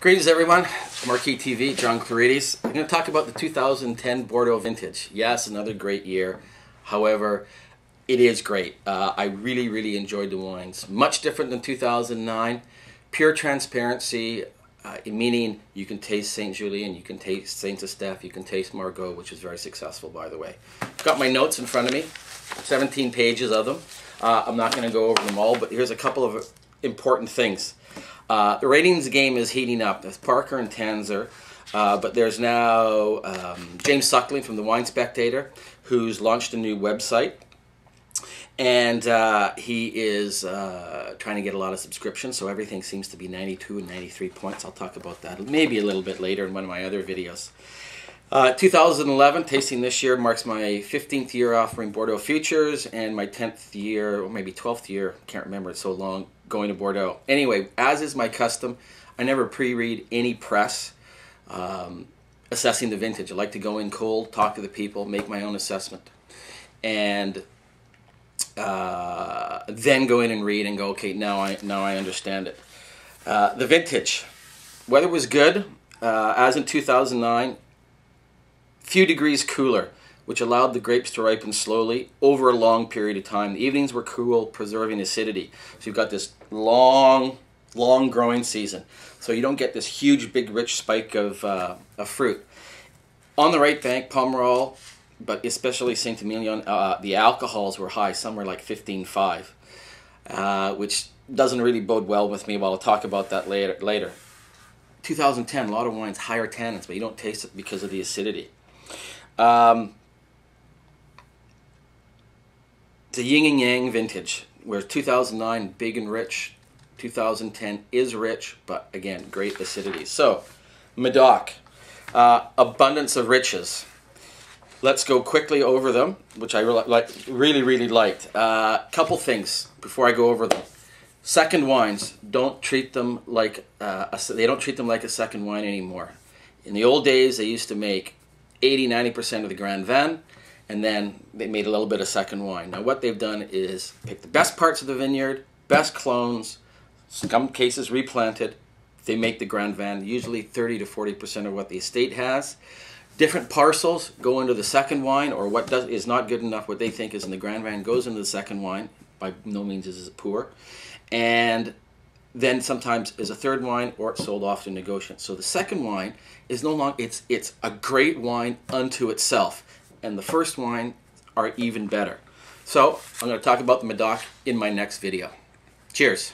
Greetings everyone, Marquis TV, John Clarides. I'm going to talk about the 2010 Bordeaux Vintage. Yes, another great year. However, it is great. I really enjoyed the wines. Much different than 2009. Pure transparency, meaning you can taste St. Julien, you can taste St. Estèphe, you can taste Margaux, which is very successful, by the way. I've got my notes in front of me, 17 pages of them. I'm not going to go over them all, but here's a couple of important things. The ratings game is heating up. There's Parker and Tanzer, but there's now James Suckling from the Wine Spectator, who's launched a new website, and he is trying to get a lot of subscriptions, so everything seems to be 92 and 93 points. I'll talk about that maybe a little bit later in one of my other videos. 2011, tasting this year, marks my 15th year offering Bordeaux Futures and my 10th year, or maybe 12th year, can't remember, it's so long, going to Bordeaux. Anyway, as is my custom, I never pre-read any press assessing the vintage. I like to go in cold, talk to the people, make my own assessment, and then go in and read and go, okay, now I understand it. The vintage, weather was good, as in 2009. Few degrees cooler, which allowed the grapes to ripen slowly over a long period of time. The evenings were cool, preserving acidity. So you've got this long growing season. So you don't get this huge, big, rich spike of fruit. On the right bank, Pomerol, but especially Saint-Emilion, the alcohols were high. Some were like 15.5, which doesn't really bode well with me, but I'll talk about that later. 2010, a lot of wines, higher tannins, but you don't taste it because of the acidity. The yin and yang vintage, where 2009 big and rich, 2010 is rich, but again great acidity. So, Medoc, abundance of riches. Let's go quickly over them, which I really liked. Couple things before I go over them. Second wines, don't treat them like they don't treat them like a second wine anymore. In the old days, they used to make 80–90% of the Grand Vin, and then they made a little bit of second wine. Now what they've done is pick the best parts of the vineyard, best clones, some cases replanted. They make the Grand Vin, usually 30 to 40% of what the estate has. Different parcels go into the second wine, or what is not good enough, what they think is in the Grand Vin goes into the second wine. By no means is it poor. And then sometimes is a third wine, or it's sold off to negotiants. So the second wine is no longer, it's a great wine unto itself. And the first wine are even better. So I'm going to talk about the Medoc in my next video. Cheers.